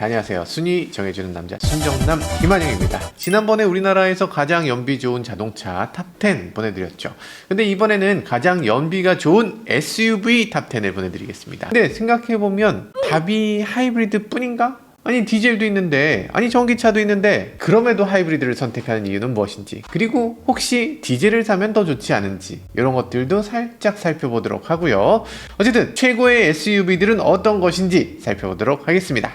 안녕하세요. 순위 정해주는 남자 순정남 김한영입니다. 지난번에 우리나라에서 가장 연비 좋은 자동차 탑10 보내드렸죠. 근데 이번에는 가장 연비가 좋은 SUV 탑10을 보내드리겠습니다. 근데 생각해보면 답이 하이브리드 뿐인가? 아니 디젤도 있는데, 아니 전기차도 있는데 그럼에도 하이브리드를 선택하는 이유는 무엇인지, 그리고 혹시 디젤을 사면 더 좋지 않은지, 이런 것들도 살짝 살펴보도록 하고요. 어쨌든 최고의 SUV들은 어떤 것인지 살펴보도록 하겠습니다.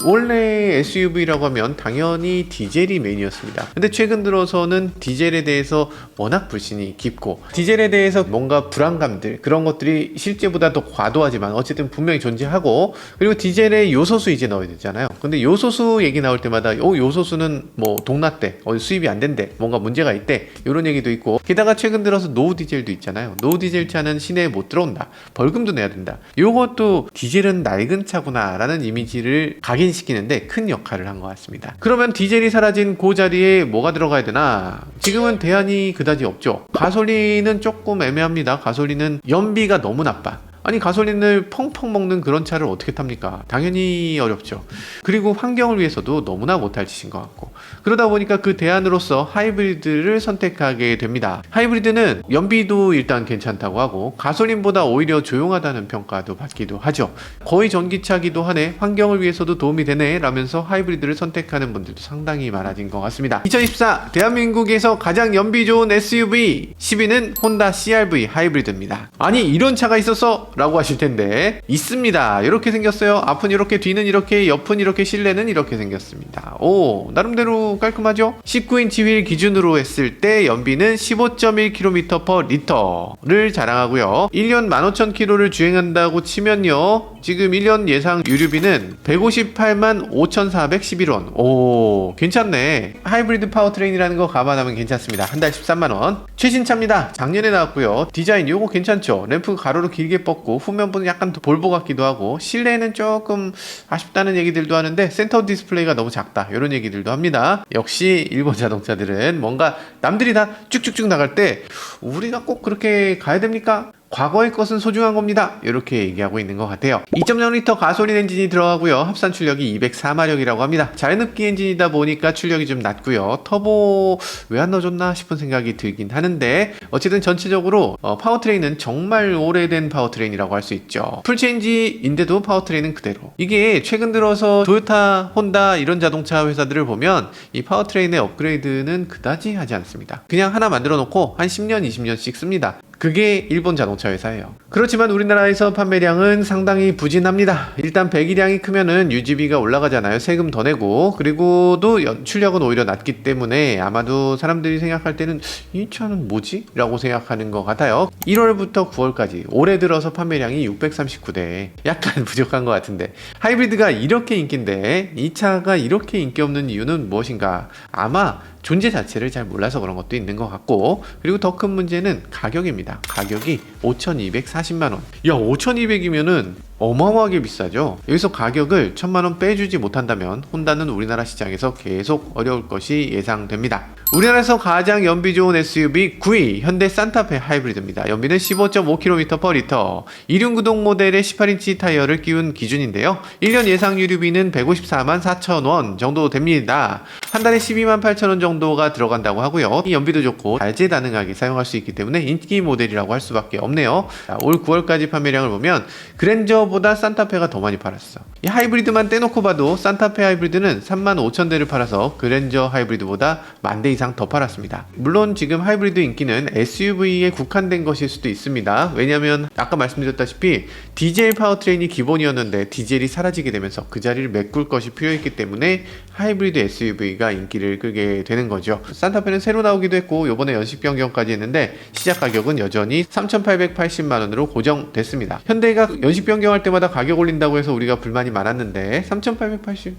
원래 SUV라고 하면 당연히 디젤이 메인이었습니다. 근데 최근 들어서는 디젤에 대해서 워낙 불신이 깊고, 디젤에 대해서 뭔가 불안감들, 그런 것들이 실제보다 더 과도하지만 어쨌든 분명히 존재하고, 그리고 디젤에 요소수 이제 넣어야 되잖아요. 근데 요소수 얘기 나올 때마다 요소수는 뭐 동났대, 수입이 안 된대, 뭔가 문제가 있대, 이런 얘기도 있고, 게다가 최근 들어서 노후 디젤도 있잖아요. 노후 디젤 차는 시내에 못 들어온다, 벌금도 내야 된다. 요것도 디젤은 낡은 차구나 라는 이미지를 시키는데 큰 역할을 한 것 같습니다. 그러면 디젤이 사라진 그 자리에 뭐가 들어가야 되나? 지금은 대안이 그다지 없죠. 가솔린은 조금 애매합니다. 가솔린은 연비가 너무 나빠. 아니 가솔린을 펑펑 먹는 그런 차를 어떻게 탑니까? 당연히 어렵죠. 그리고 환경을 위해서도 너무나 못할 짓인 것 같고, 그러다 보니까 그 대안으로서 하이브리드를 선택하게 됩니다. 하이브리드는 연비도 일단 괜찮다고 하고 가솔린보다 오히려 조용하다는 평가도 받기도 하죠. 거의 전기차기도 하네, 환경을 위해서도 도움이 되네 라면서 하이브리드를 선택하는 분들도 상당히 많아진 것 같습니다. 2024 대한민국에서 가장 연비 좋은 SUV 10위는 혼다 CR-V 하이브리드입니다. 아니 이런 차가 있었어? 라고 하실 텐데, 있습니다. 이렇게 생겼어요. 앞은 이렇게, 뒤는 이렇게, 옆은 이렇게, 실내는 이렇게 생겼습니다. 오, 나름대로 깔끔하죠? 19인치 휠 기준으로 했을 때 연비는 15.1km/L를 자랑하고요. 1년 15,000km를 주행한다고 치면요, 지금 1년 예상 유류비는 158만 5,411원. 오, 괜찮네. 하이브리드 파워트레인이라는 거 감안하면 괜찮습니다. 한 달 13만원. 최신차입니다. 작년에 나왔고요. 디자인 요거 괜찮죠? 램프 가로로 길게 뻗고 후면부는 약간 볼보 같기도 하고, 실내는 조금 아쉽다는 얘기들도 하는데 센터 디스플레이가 너무 작다, 이런 얘기들도 합니다. 역시 일본 자동차들은 뭔가 남들이 다 쭉쭉쭉 나갈 때 우리가 꼭 그렇게 가야 됩니까? 과거의 것은 소중한 겁니다, 이렇게 얘기하고 있는 것 같아요. 2.0L 가솔린 엔진이 들어가고요. 합산 출력이 204마력이라고 합니다. 자연흡기 엔진이다 보니까 출력이 좀 낮고요. 터보 왜 안 넣어줬나 싶은 생각이 들긴 하는데, 어쨌든 전체적으로 파워트레인은 정말 오래된 파워트레인이라고 할 수 있죠. 풀체인지인데도 파워트레인은 그대로. 이게 최근 들어서 토요타, 혼다 이런 자동차 회사들을 보면 이 파워트레인의 업그레이드는 그다지 하지 않습니다. 그냥 하나 만들어 놓고 한 10년, 20년씩 씁니다. 그게 일본 자동차 회사예요. 그렇지만 우리나라에서 판매량은 상당히 부진합니다. 일단 배기량이 크면은 유지비가 올라가잖아요. 세금 더 내고, 그리고도 출력은 오히려 낮기 때문에 아마도 사람들이 생각할 때는 이 차는 뭐지? 라고 생각하는 것 같아요. 1월부터 9월까지 올해 들어서 판매량이 639대, 약간 부족한 것 같은데, 하이브리드가 이렇게 인기인데 이 차가 이렇게 인기 없는 이유는 무엇인가? 아마 존재 자체를 잘 몰라서 그런 것도 있는 것 같고, 그리고 더 큰 문제는 가격입니다. 가격이 5,240만원. 야, 5,200이면은 어마어마하게 비싸죠. 여기서 가격을 1,000만원 빼주지 못한다면 혼다는 우리나라 시장에서 계속 어려울 것이 예상됩니다. 우리나라에서 가장 연비 좋은 SUV 9위 현대 산타페 하이브리드입니다. 연비는 15.5km/L, 이륜구동 모델의 18인치 타이어를 끼운 기준인데요. 1년 예상 유류비는 154만 4천원 정도 됩니다. 한 달에 12만 8천원 정도가 들어간다고 하고요. 이 연비도 좋고 다재다능하게 사용할 수 있기 때문에 인기 모델이라고 할 수밖에 없네요. 자, 올 9월까지 판매량을 보면 그랜저보다 산타페가 더 많이 팔았어. 이 하이브리드만 떼놓고 봐도 산타페 하이브리드는 3만 5천 대를 팔아서 그랜저 하이브리드보다 10,000대 이상 더 팔았습니다. 물론 지금 하이브리드 인기는 SUV에 국한된 것일 수도 있습니다. 왜냐하면 아까 말씀드렸다시피 디젤 파워트레인이 기본이었는데 디젤이 사라지게 되면서 그 자리를 메꿀 것이 필요했기 때문에 하이브리드 SUV가 인기를 끌게 되는 거죠. 산타페는 새로 나오기도 했고 요번에 연식 변경까지 했는데 시작 가격은 여전히 3,880만원으로 고정됐습니다. 현대가 연식 변경할 때마다 가격 올린다고 해서 우리가 불만이 많았는데 3,880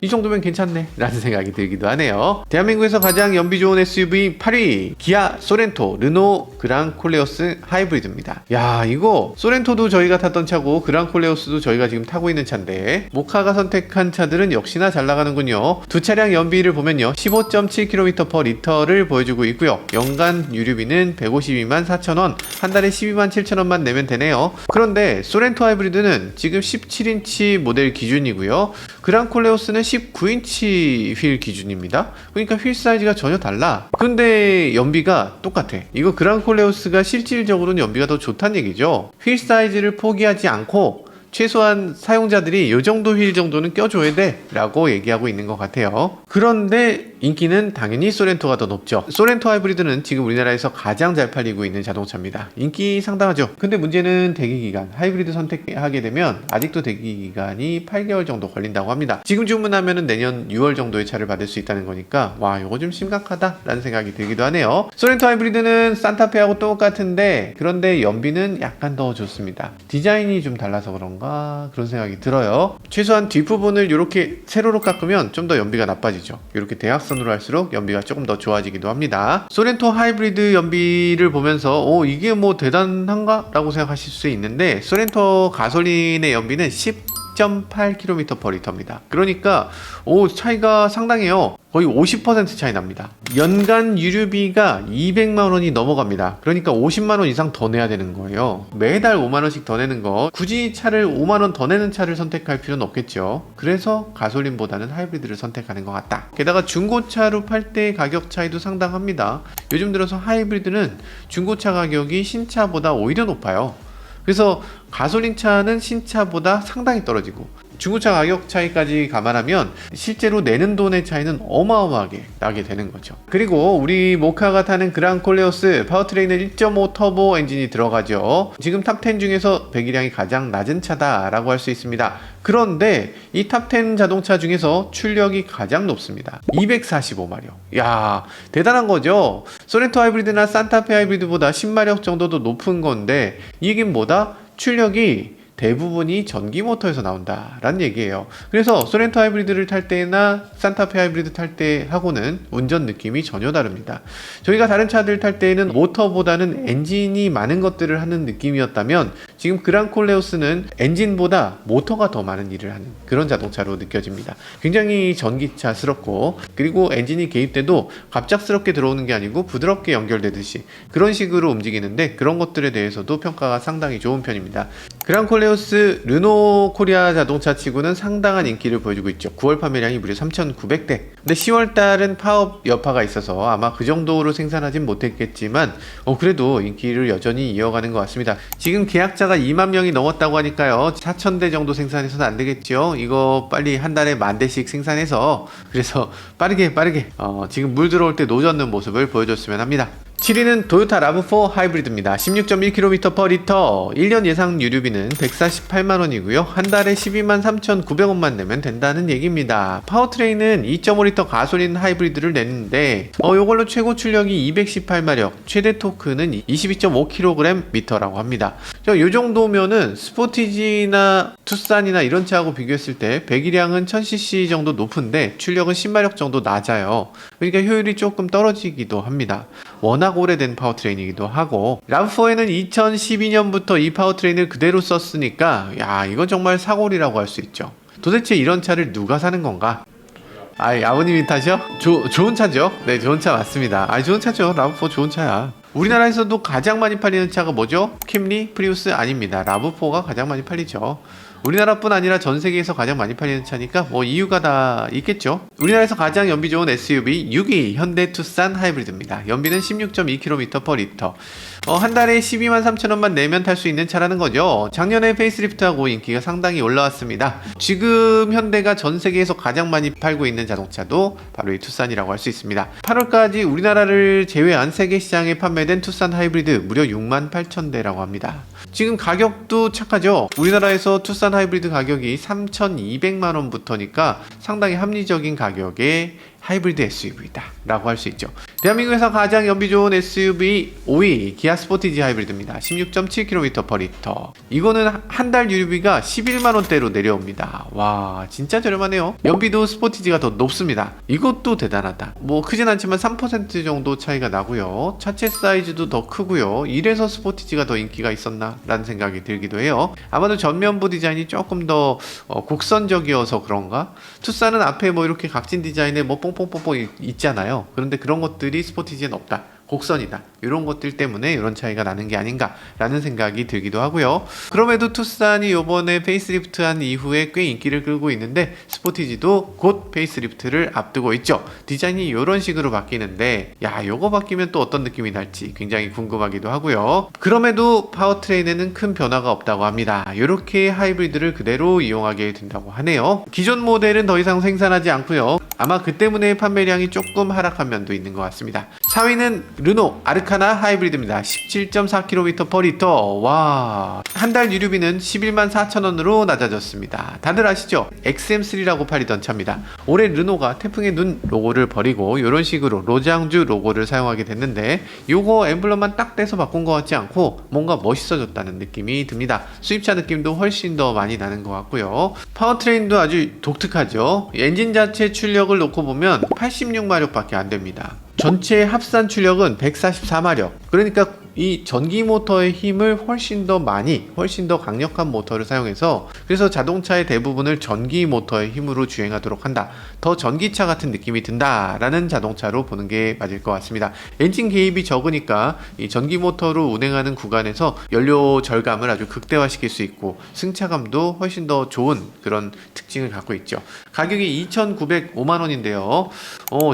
이 정도면 괜찮네 라는 생각이 들기도 하네요. 대한민국에서 가장 연비 좋은 SUV 8위 기아 소렌토 르노 그랑콜레오스 하이브리드입니다. 야, 이거 소렌토도 저희가 탔던 차고 그랑콜레오스도 저희가 지금 타고 있는 차인데, 모카가 선택한 차들은 역시나 잘 나가는군요. 두 차량 연비를 보면요, 15.7km/L를 보여주고 있고요. 연간 유류비는 152만 4천원, 한 달에 12만 7천원만 내면 되네요. 그런데 소렌토 하이브리드 하이브리드는 지금 17인치 모델 기준이고요. 그랑콜레오스는 19인치 휠 기준입니다. 그러니까 휠 사이즈가 전혀 달라. 근데 연비가 똑같아. 이거 그랑콜레오스가 실질적으로는 연비가 더 좋다는 얘기죠. 휠 사이즈를 포기하지 않고 최소한 사용자들이 이 정도 휠 정도는 껴줘야 돼 라고 얘기하고 있는 것 같아요. 그런데 인기는 당연히 소렌토가 더 높죠. 소렌토 하이브리드는 지금 우리나라에서 가장 잘 팔리고 있는 자동차입니다. 인기 상당하죠. 근데 문제는 대기기간, 하이브리드 선택하게 되면 아직도 대기기간이 8개월 정도 걸린다고 합니다. 지금 주문하면 내년 6월 정도의 차를 받을 수 있다는 거니까 와, 이거 좀 심각하다 라는 생각이 들기도 하네요. 소렌토 하이브리드는 산타페하고 똑같은데 그런데 연비는 약간 더 좋습니다. 디자인이 좀 달라서 그런가 그런 생각이 들어요. 최소한 뒷부분을 이렇게 세로로 깎으면 좀 더 연비가 나빠지죠. 이렇게 대각선으로 할수록 연비가 조금 더 좋아지기도 합니다. 소렌토 하이브리드 연비를 보면서 이게 뭐 대단한가? 라고 생각하실 수 있는데 소렌토 가솔린의 연비는 10.8km/L입니다. 그러니까 차이가 상당해요. 거의 50% 차이 납니다. 연간 유류비가 200만원이 넘어갑니다. 그러니까 50만원 이상 더 내야 되는 거예요. 매달 5만원씩 더 내는 거, 굳이 차를 5만원 더 내는 차를 선택할 필요는 없겠죠. 그래서 가솔린보다는 하이브리드를 선택하는 것 같다. 게다가 중고차로 팔 때 가격 차이도 상당합니다. 요즘 들어서 하이브리드는 중고차 가격이 신차보다 오히려 높아요. 그래서 가솔린 차는 신차보다 상당히 떨어지고 중고차 가격 차이까지 감안하면 실제로 내는 돈의 차이는 어마어마하게 나게 되는 거죠. 그리고 우리 모카가 타는 그랑콜레오스 파워트레인은 1.5 터보 엔진이 들어가죠. 지금 탑10 중에서 배기량이 가장 낮은 차다라고 할 수 있습니다. 그런데 이 탑10 자동차 중에서 출력이 가장 높습니다. 245마력. 야, 대단한 거죠. 소렌토 하이브리드나 산타페 하이브리드보다 10마력 정도도 높은 건데 이 얘기는 뭐다? 출력이 대부분이 전기 모터에서 나온다라는 얘기예요. 그래서 소렌토 하이브리드를 탈 때나 산타페 하이브리드 탈 때 하고는 운전 느낌이 전혀 다릅니다. 저희가 다른 차들 탈 때는 모터보다는 엔진이 많은 것들을 하는 느낌이었다면 지금 그랑콜레오스는 엔진보다 모터가 더 많은 일을 하는 그런 자동차로 느껴집니다. 굉장히 전기차스럽고 그리고 엔진이 개입돼도 갑작스럽게 들어오는 게 아니고 부드럽게 연결되듯이 그런 식으로 움직이는데 그런 것들에 대해서도 평가가 상당히 좋은 편입니다. 그랑콜레오스 르노 코리아 자동차 치고는 상당한 인기를 보여주고 있죠. 9월 판매량이 무려 3,900대. 근데 10월달은 파업 여파가 있어서 아마 그 정도로 생산하진 못했겠지만 그래도 인기를 여전히 이어가는 것 같습니다. 지금 계약자가 2만 명이 넘었다고 하니까요. 4,000대 정도 생산해서는 안 되겠죠. 이거 빨리 한 달에 10,000대씩 생산해서 그래서 빠르게 지금 물 들어올 때 노젓는 모습을 보여줬으면 합니다. 7위는 토요타 라브4 하이브리드입니다. 16.1km/L, 1년 예상 유류비는 148만원이고요. 한 달에 123,900원만 내면 된다는 얘기입니다. 파워트레인은 2.5L 가솔린 하이브리드를 냈는데 이걸로 최고 출력이 218마력, 최대 토크는 22.5kgm라고 합니다. 이 정도면은 스포티지나 투싼이나 이런 차하고 비교했을 때 배기량은 1000cc 정도 높은데 출력은 10마력 정도 낮아요. 그러니까 효율이 조금 떨어지기도 합니다. 워낙 오래된 파워트레인이기도 하고 람4에는 2012년부터 이 파워트레인을 그대로 썼으니까 이건 정말 사골이라고 할 수 있죠. 도대체 이런 차를 누가 사는 건가? 아버님이 타셔? 좋은 차죠? 네, 좋은 차 맞습니다. 좋은 차죠. 람4 좋은 차야. 우리나라에서도 가장 많이 팔리는 차가 뭐죠? 캠리, 프리우스 아닙니다. 람4가 가장 많이 팔리죠. 우리나라뿐 아니라 전 세계에서 가장 많이 팔리는 차니까 이유가 다 있겠죠. 우리나라에서 가장 연비 좋은 SUV 6위 현대 투싼 하이브리드입니다. 연비는 16.2km/L. 한 달에 123,000원만 내면 탈 수 있는 차라는 거죠. 작년에 페이스리프트하고 인기가 상당히 올라왔습니다. 지금 현대가 전 세계에서 가장 많이 팔고 있는 자동차도 바로 이 투싼이라고 할 수 있습니다. 8월까지 우리나라를 제외한 세계 시장에 판매된 투싼 하이브리드 무려 68,000대라고 합니다. 지금 가격도 착하죠. 우리나라에서 투싼 하이브리드 가격이 3,200만원부터니까 상당히 합리적인 가격에 하이브리드 SUV다 라고 할 수 있죠. 대한민국에서 가장 연비 좋은 SUV 5위 기아 스포티지 하이브리드입니다. 16.7km/L. 이거는 한 달 유류비가 11만원대로 내려옵니다. 와, 진짜 저렴하네요. 연비도 스포티지가 더 높습니다. 이것도 대단하다. 크진 않지만 3% 정도 차이가 나고요. 차체 사이즈도 더 크고요. 이래서 스포티지가 더 인기가 있었나 라는 생각이 들기도 해요. 아마도 전면부 디자인이 조금 더 곡선적이어서 그런가? 투싼은 앞에 이렇게 각진 디자인에 뽕뽕뽕뽕 있잖아요. 그런데 그런 것들이 스포티지엔 없다. 곡선이다, 이런 것들 때문에 이런 차이가 나는 게 아닌가라는 생각이 들기도 하고요. 그럼에도 투싼이 이번에 페이스리프트한 이후에 꽤 인기를 끌고 있는데 스포티지도 곧 페이스리프트를 앞두고 있죠. 디자인이 이런 식으로 바뀌는데 요거 바뀌면 또 어떤 느낌이 날지 굉장히 궁금하기도 하고요. 그럼에도 파워트레인에는 큰 변화가 없다고 합니다. 이렇게 하이브리드를 그대로 이용하게 된다고 하네요. 기존 모델은 더 이상 생산하지 않고요. 아마 그 때문에 판매량이 조금 하락한 면도 있는 것 같습니다. 4위는 르노 아르카나 하이브리드입니다. 17.4km/L. 와, 한 달 유류비는 11만 4천원으로 낮아졌습니다. 다들 아시죠? XM3라고 팔리던 차입니다. 올해 르노가 태풍의 눈 로고를 버리고 이런 식으로 로장주 로고를 사용하게 됐는데 요거 엠블럼만 딱 떼서 바꾼 것 같지 않고 뭔가 멋있어졌다는 느낌이 듭니다. 수입차 느낌도 훨씬 더 많이 나는 것 같고요. 파워트레인도 아주 독특하죠. 엔진 자체 출력을 놓고 보면 86마력밖에 안 됩니다. 전체 합산 출력은 144마력. 그러니까 이 전기 모터의 힘을 훨씬 더 강력한 모터를 사용해서, 그래서 자동차의 대부분을 전기 모터의 힘으로 주행하도록 한다. 더 전기차 같은 느낌이 든다라는 자동차로 보는 게 맞을 것 같습니다. 엔진 개입이 적으니까 이 전기 모터로 운행하는 구간에서 연료 절감을 아주 극대화시킬 수 있고 승차감도 훨씬 더 좋은 그런 특징을 갖고 있죠. 가격이 2,905만원인데요.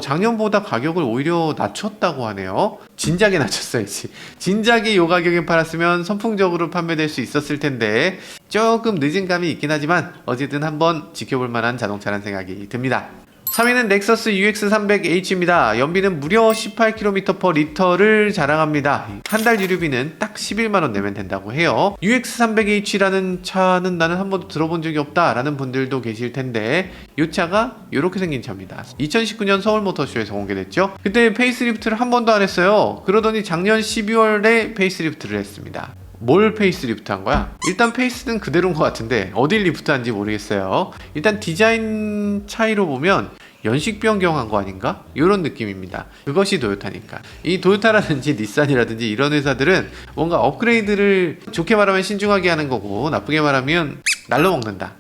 작년보다 가격을 오히려 낮췄다고 하네요. 진작에 낮췄어야지. 진작에 이 가격에 팔았으면 선풍적으로 판매될 수 있었을 텐데 조금 늦은 감이 있긴 하지만 어쨌든 한번 지켜볼 만한 자동차라는 생각이 듭니다. 3위는 넥서스 UX300H입니다. 연비는 무려 18km/L를 자랑합니다. 한 달 유류비는 딱 11만원 내면 된다고 해요. UX300H라는 차는 나는 한 번도 들어본 적이 없다 라는 분들도 계실 텐데 이 차가 이렇게 생긴 차입니다. 2019년 서울모터쇼에서 공개됐죠. 그때 페이스리프트를 한 번도 안 했어요. 그러더니 작년 12월에 페이스리프트를 했습니다. 뭘 페이스리프트 한 거야? 일단 페이스는 그대로인 것 같은데 어딜 리프트 한지 모르겠어요. 일단 디자인 차이로 보면 연식 변경한 거 아닌가? 이런 느낌입니다. 그것이 토요타니까. 이 토요타라든지 닛산이라든지 이런 회사들은 뭔가 업그레이드를 좋게 말하면 신중하게 하는 거고 나쁘게 말하면 날로 먹는다.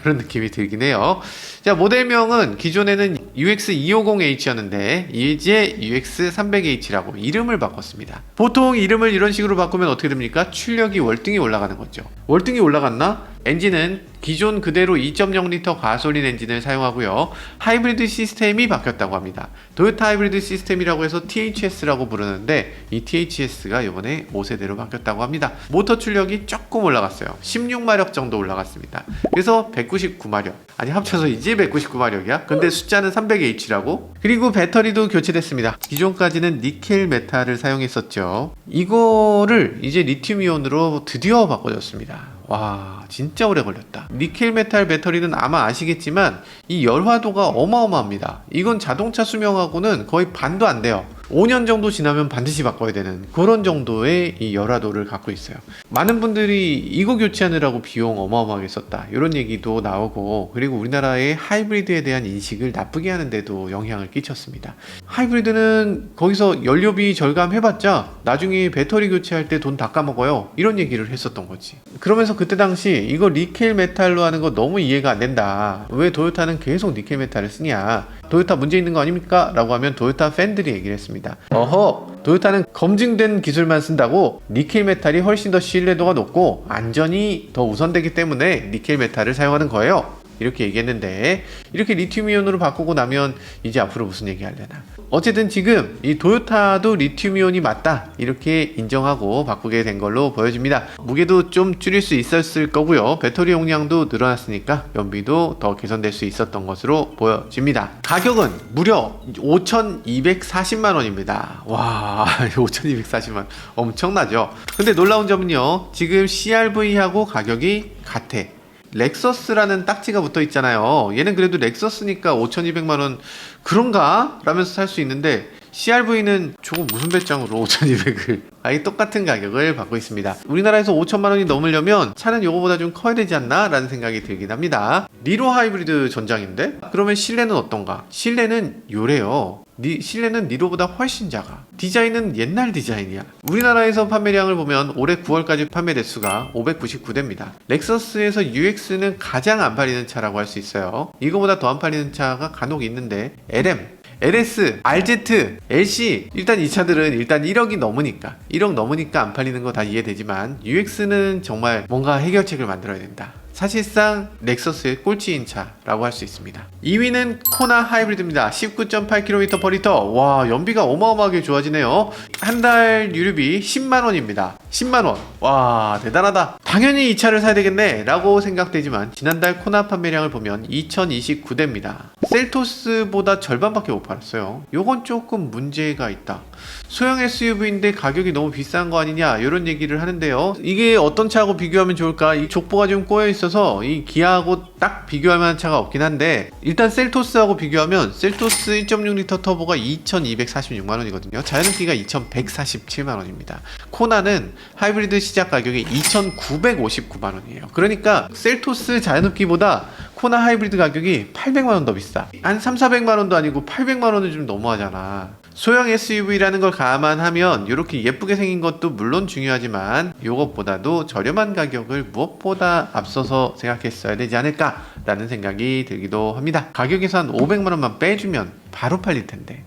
이런 느낌이 들긴 해요. 자, 모델명은 기존에는 UX250H였는데 이제 UX300H라고 이름을 바꿨습니다. 보통 이름을 이런 식으로 바꾸면 어떻게 됩니까? 출력이 월등히 올라가는 거죠. 월등히 올라갔나? 엔진은 기존 그대로 2.0L 가솔린 엔진을 사용하고요. 하이브리드 시스템이 바뀌었다고 합니다. 도요타 하이브리드 시스템이라고 해서 THS라고 부르는데 이 THS가 이번에 5세대로 바뀌었다고 합니다. 모터 출력이 조금 올라갔어요. 16마력 정도 올라갔습니다. 그래서 199마력. 아니 합쳐서 이제 199마력이야? 근데 숫자는 300H라고? 그리고 배터리도 교체됐습니다. 기존까지는 니켈 메탈을 사용했었죠. 이거를 이제 리튬이온으로 드디어 바꿔줬습니다. 와, 진짜 오래 걸렸다. 니켈 메탈 배터리는 아마 아시겠지만 이 열화도가 어마어마합니다. 이건 자동차 수명하고는 거의 반도 안 돼요. 5년 정도 지나면 반드시 바꿔야 되는 그런 정도의 이 열화도를 갖고 있어요. 많은 분들이 이거 교체하느라고 비용 어마어마하게 썼다 이런 얘기도 나오고, 그리고 우리나라의 하이브리드에 대한 인식을 나쁘게 하는데도 영향을 끼쳤습니다. 하이브리드는 거기서 연료비 절감해봤자 나중에 배터리 교체할 때 돈 다 까먹어요 이런 얘기를 했었던 거지. 그러면서 그때 당시 이거 니켈 메탈로 하는 거 너무 이해가 안 된다, 왜 토요타는 계속 니켈 메탈을 쓰냐, 토요타 문제 있는 거 아닙니까? 라고 하면 토요타 팬들이 얘기를 했습니다. 어허, 토요타는 검증된 기술만 쓴다고 니켈 메탈이 훨씬 더 신뢰도가 높고 안전이 더 우선되기 때문에 니켈 메탈을 사용하는 거예요. 이렇게 얘기했는데 이렇게 리튬이온으로 바꾸고 나면 이제 앞으로 무슨 얘기 하려나. 어쨌든 지금 이 토요타도 리튬이온이 맞다 이렇게 인정하고 바꾸게 된 걸로 보여집니다. 무게도 좀 줄일 수 있었을 거고요. 배터리 용량도 늘어났으니까 연비도 더 개선될 수 있었던 것으로 보여집니다. 가격은 무려 5,240만원입니다. 와, 5,240만 엄청나죠. 근데 놀라운 점은요, 지금 CRV하고 가격이 같아. 렉서스라는 딱지가 붙어 있잖아요. 얘는 그래도 렉서스니까 5,200만원 그런가? 라면서 살 수 있는데 CRV는 저거 무슨 배짱으로 5,200을 아예 똑같은 가격을 받고 있습니다. 우리나라에서 5천만원이 넘으려면 차는 요거보다 좀 커야 되지 않나? 라는 생각이 들긴 합니다. 니로 하이브리드 전장인데? 그러면 실내는 어떤가? 실내는 요래요. 실내는 니로보다 훨씬 작아. 디자인은 옛날 디자인이야. 우리나라에서 판매량을 보면 올해 9월까지 판매 대수가 599대입니다. 렉서스에서 UX는 가장 안 팔리는 차라고 할 수 있어요. 이거보다 더 안 팔리는 차가 간혹 있는데 LS, RZ, LC 일단 이 차들은 일단 1억이 넘으니까 1억 넘으니까 안 팔리는 거 다 이해되지만 UX는 정말 뭔가 해결책을 만들어야 된다. 사실상 넥서스의 꼴찌인 차라고 할 수 있습니다. 2위는 코나 하이브리드입니다. 19.8km/L. 와, 연비가 어마어마하게 좋아지네요. 한 달 유류비 10만원입니다. 10만원. 와, 대단하다. 당연히 이 차를 사야 되겠네 라고 생각되지만 지난달 코나 판매량을 보면 2029대입니다. 셀토스보다 절반밖에 못 팔았어요. 요건 조금 문제가 있다. 소형 SUV인데 가격이 너무 비싼 거 아니냐 이런 얘기를 하는데요. 이게 어떤 차하고 비교하면 좋을까? 이 족보가 좀 꼬여 있어서 이 기아하고 딱 비교할 만한 차가 없긴 한데 일단 셀토스하고 비교하면 셀토스 1.6L 터보가 2246만원이거든요 자연흡기가 2147만원입니다 코나는 하이브리드 시작 가격이 2959만원이에요 그러니까 셀토스 자연흡기보다 코나 하이브리드 가격이 800만원 더 비싸. 한 3,400만원도 아니고 800만원은 좀 너무하잖아. 소형 SUV라는 걸 감안하면 이렇게 예쁘게 생긴 것도 물론 중요하지만 이것보다도 저렴한 가격을 무엇보다 앞서서 생각했어야 되지 않을까 라는 생각이 들기도 합니다. 가격에서 한 500만원만 빼주면 바로 팔릴 텐데.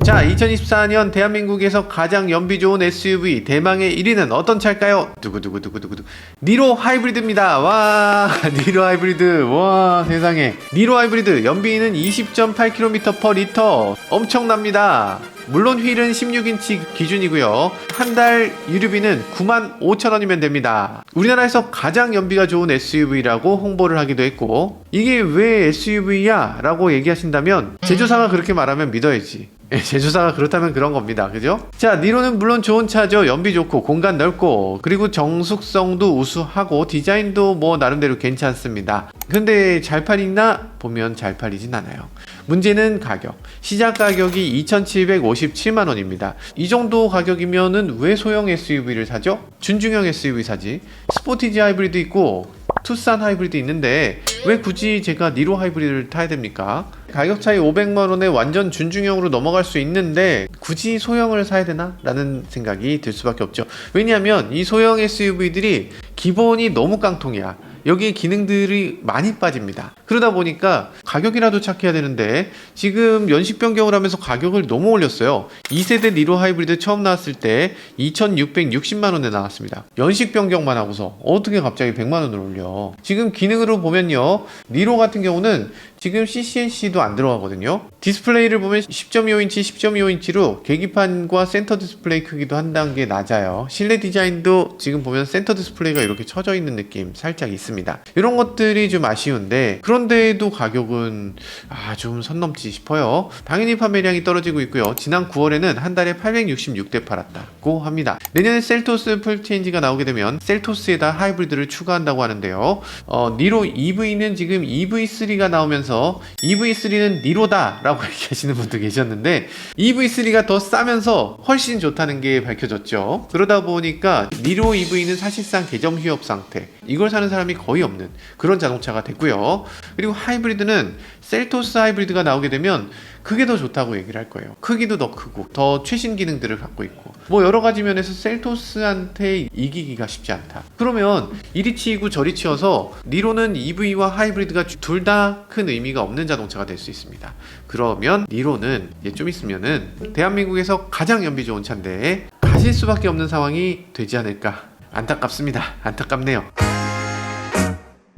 자, 2024년 대한민국에서 가장 연비 좋은 SUV 대망의 1위는 어떤 차일까요? 두구두구두구두구 니로 하이브리드입니다. 와, 니로 하이브리드. 와, 세상에. 니로 하이브리드 연비는 20.8km/L. 엄청납니다. 물론 휠은 16인치 기준이고요. 한 달 유류비는 95,000원이면 됩니다. 우리나라에서 가장 연비가 좋은 SUV라고 홍보를 하기도 했고 이게 왜 SUV야? 라고 얘기하신다면 제조사가 그렇게 말하면 믿어야지. 제조사가 그렇다면 그런 겁니다. 그죠? 자, 니로는 물론 좋은 차죠. 연비 좋고 공간 넓고 그리고 정숙성도 우수하고 디자인도 뭐 나름대로 괜찮습니다. 근데 잘 팔리나 보면 잘 팔리진 않아요. 문제는 가격. 시작 가격이 2,757만원입니다. 이 정도 가격이면은 왜 소형 SUV를 사죠? 준중형 SUV 사지. 스포티지 하이브리드 있고 투싼 하이브리드 있는데 왜 굳이 제가 니로 하이브리드를 타야 됩니까? 가격 차이 500만원에 완전 준중형으로 넘어갈 수 있는데 굳이 소형을 사야 되나? 라는 생각이 들 수밖에 없죠. 왜냐하면 이 소형 SUV들이 기본이 너무 깡통이야. 여기에 기능들이 많이 빠집니다. 그러다 보니까 가격이라도 착해야 되는데 지금 연식 변경을 하면서 가격을 너무 올렸어요. 2세대 니로 하이브리드 처음 나왔을 때 2,660만원에 나왔습니다. 연식 변경만 하고서 어떻게 갑자기 100만원을 올려. 지금 기능으로 보면요, 니로 같은 경우는 지금 CCNC도 안 들어가거든요. 디스플레이를 보면 10.25인치, 10.25인치로 계기판과 센터 디스플레이 크기도 한 단계 낮아요. 실내 디자인도 지금 보면 센터 디스플레이가 이렇게 쳐져 있는 느낌 살짝 있습니다. 이런 것들이 좀 아쉬운데 그런데도 가격은 좀 선 넘지 싶어요. 당연히 판매량이 떨어지고 있고요. 지난 9월에는 한 달에 866대 팔았다고 합니다. 내년에 셀토스 풀체인지가 나오게 되면 셀토스에다 하이브리드를 추가한다고 하는데요. 니로 EV는 지금 EV3가 나오면서 EV3는 니로다 라고 얘기하시는 분도 계셨는데 EV3가 더 싸면서 훨씬 좋다는 게 밝혀졌죠. 그러다 보니까 니로 EV는 사실상 개점 휴업 상태, 이걸 사는 사람이 거의 없는 그런 자동차가 됐고요. 그리고 하이브리드는 셀토스 하이브리드가 나오게 되면 그게 더 좋다고 얘기를 할 거예요. 크기도 더 크고 더 최신 기능들을 갖고 있고 뭐 여러 가지 면에서 셀토스한테 이기기가 쉽지 않다. 그러면 이리 치이고 저리 치여서 니로는 EV와 하이브리드가 둘 다 큰 의미가 없는 자동차가 될 수 있습니다. 그러면 니로는 이제 좀 있으면은 대한민국에서 가장 연비 좋은 차인데 가실 수밖에 없는 상황이 되지 않을까. 안타깝습니다. 안타깝네요.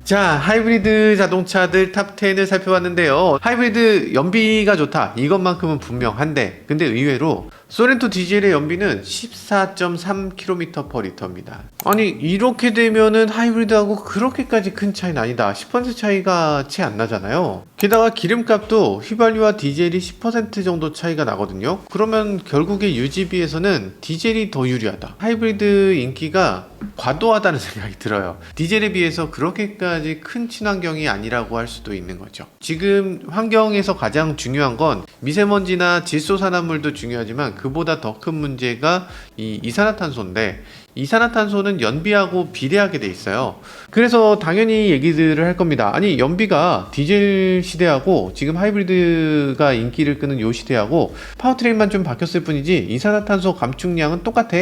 자, 하이브리드 자동차들 탑10을 살펴봤는데요. 하이브리드 연비가 좋다, 이것만큼은 분명한데 근데 의외로 소렌토 디젤의 연비는 14.3km/L입니다. 아니, 이렇게 되면은 하이브리드하고 그렇게까지 큰 차이는 아니다. 10% 차이가 채 안 나잖아요. 게다가 기름값도 휘발유와 디젤이 10% 정도 차이가 나거든요. 그러면 결국에 유지비에서는 디젤이 더 유리하다. 하이브리드 인기가 과도하다는 생각이 들어요. 디젤에 비해서 그렇게까지 큰 친환경이 아니라고 할 수도 있는 거죠. 지금 환경에서 가장 중요한 건 미세먼지나 질소산화물도 중요하지만 그보다 더 큰 문제가 이 이산화탄소인데 이산화탄소는 연비하고 비례하게 돼 있어요. 그래서 당연히 얘기들을 할 겁니다. 아니, 연비가 디젤 시대하고 지금 하이브리드가 인기를 끄는 요 시대하고 파워트레인만 좀 바뀌었을 뿐이지 이산화탄소 감축량은 똑같아.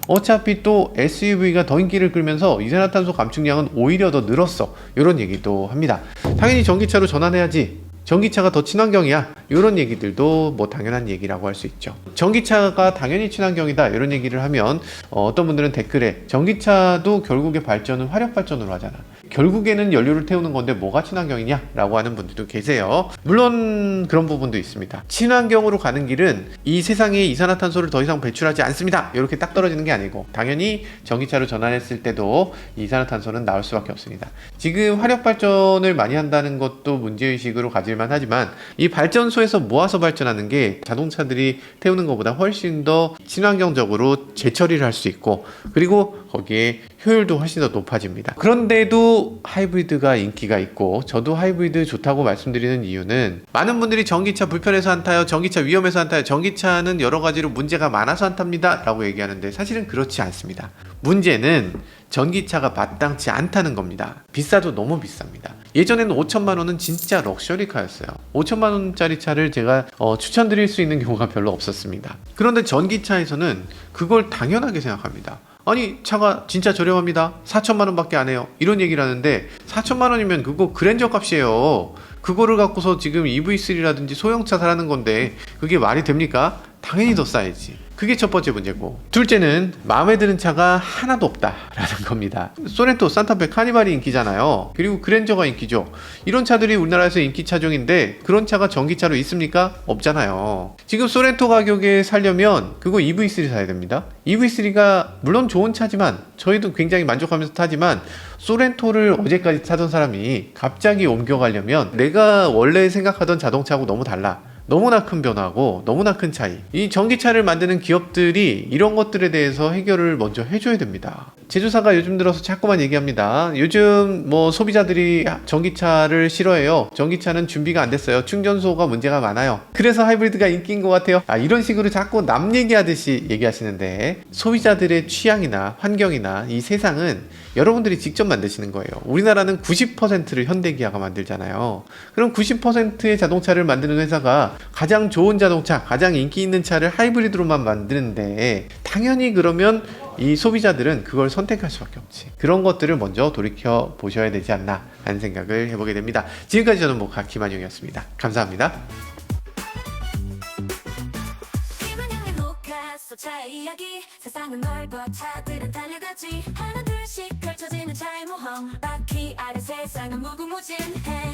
어차피 또 SUV가 더 인기를 끌면서 이산화탄소 감축량은 오히려 더 늘었어. 이런 얘기도 합니다. 당연히 전기차로 전환해야지. 전기차가 더 친환경이야. 이런 얘기들도 뭐 당연한 얘기라고 할 수 있죠. 전기차가 당연히 친환경이다. 이런 얘기를 하면 어떤 분들은 댓글에 전기차도 결국에 발전은 화력 발전으로 하잖아. 결국에는 연료를 태우는 건데 뭐가 친환경이냐? 라고 하는 분들도 계세요. 물론 그런 부분도 있습니다. 친환경으로 가는 길은 이 세상에 이산화탄소를 더 이상 배출하지 않습니다. 이렇게 딱 떨어지는 게 아니고 당연히 전기차로 전환했을 때도 이산화탄소는 나올 수밖에 없습니다. 지금 화력 발전을 많이 한다는 것도 문제의식으로 가질만 하지만 이 발전소에서 모아서 발전하는 게 자동차들이 태우는 것보다 훨씬 더 친환경적으로 재처리를 할 수 있고 그리고 거기에 효율도 훨씬 더 높아집니다. 그런데도 하이브리드가 인기가 있고 저도 하이브리드 좋다고 말씀드리는 이유는 많은 분들이 전기차 불편해서 안 타요, 전기차 위험해서 안 타요, 전기차는 여러 가지로 문제가 많아서 안 탑니다 라고 얘기하는데 사실은 그렇지 않습니다. 문제는 전기차가 마땅치 않다는 겁니다. 비싸도 너무 비쌉니다. 예전에는 5천만 원은 진짜 럭셔리카였어요. 5천만 원짜리 차를 제가 추천드릴 수 있는 경우가 별로 없었습니다. 그런데 전기차에서는 그걸 당연하게 생각합니다. 아니 차가 진짜 저렴합니다. 4천만 원밖에 안 해요. 이런 얘기를 하는데 4천만 원이면 그거 그랜저 값이에요. 그거를 갖고서 지금 EV3라든지 소형차 사라는 건데 그게 말이 됩니까? 당연히 더 싸야지. 그게 첫 번째 문제고, 둘째는 마음에 드는 차가 하나도 없다라는 겁니다. 소렌토, 산타페, 카니발이 인기잖아요. 그리고 그랜저가 인기죠. 이런 차들이 우리나라에서 인기 차종인데 그런 차가 전기차로 있습니까? 없잖아요. 지금 소렌토 가격에 살려면 그거 EV3 사야 됩니다. EV3가 물론 좋은 차지만 저희도 굉장히 만족하면서 타지만 소렌토를 어제까지 타던 사람이 갑자기 옮겨가려면 내가 원래 생각하던 자동차하고 너무 달라. 너무나 큰 변화고 너무나 큰 차이. 이 전기차를 만드는 기업들이 이런 것들에 대해서 해결을 먼저 해줘야 됩니다. 제조사가 요즘 들어서 자꾸만 얘기합니다. 요즘 뭐 소비자들이 전기차를 싫어해요. 전기차는 준비가 안 됐어요. 충전소가 문제가 많아요. 그래서 하이브리드가 인기인 것 같아요. 이런 식으로 자꾸 남 얘기하듯이 얘기하시는데 소비자들의 취향이나 환경이나 이 세상은 여러분들이 직접 만드시는 거예요. 우리나라는 90%를 현대기아가 만들잖아요. 그럼 90%의 자동차를 만드는 회사가 가장 좋은 자동차, 가장 인기 있는 차를 하이브리드로만 만드는데 당연히 그러면 이 소비자들은 그걸 선택할 수밖에 없지. 그런 것들을 먼저 돌이켜 보셔야 되지 않나 하는 생각을 해보게 됩니다. 지금까지 저는 모카 김한용이었습니다. 감사합니다. 차의 이야기 세상은 넓어 차들은 달려가지 하나 둘씩 펼쳐지는 차의 모험 바퀴 아래 세상은 무궁무진해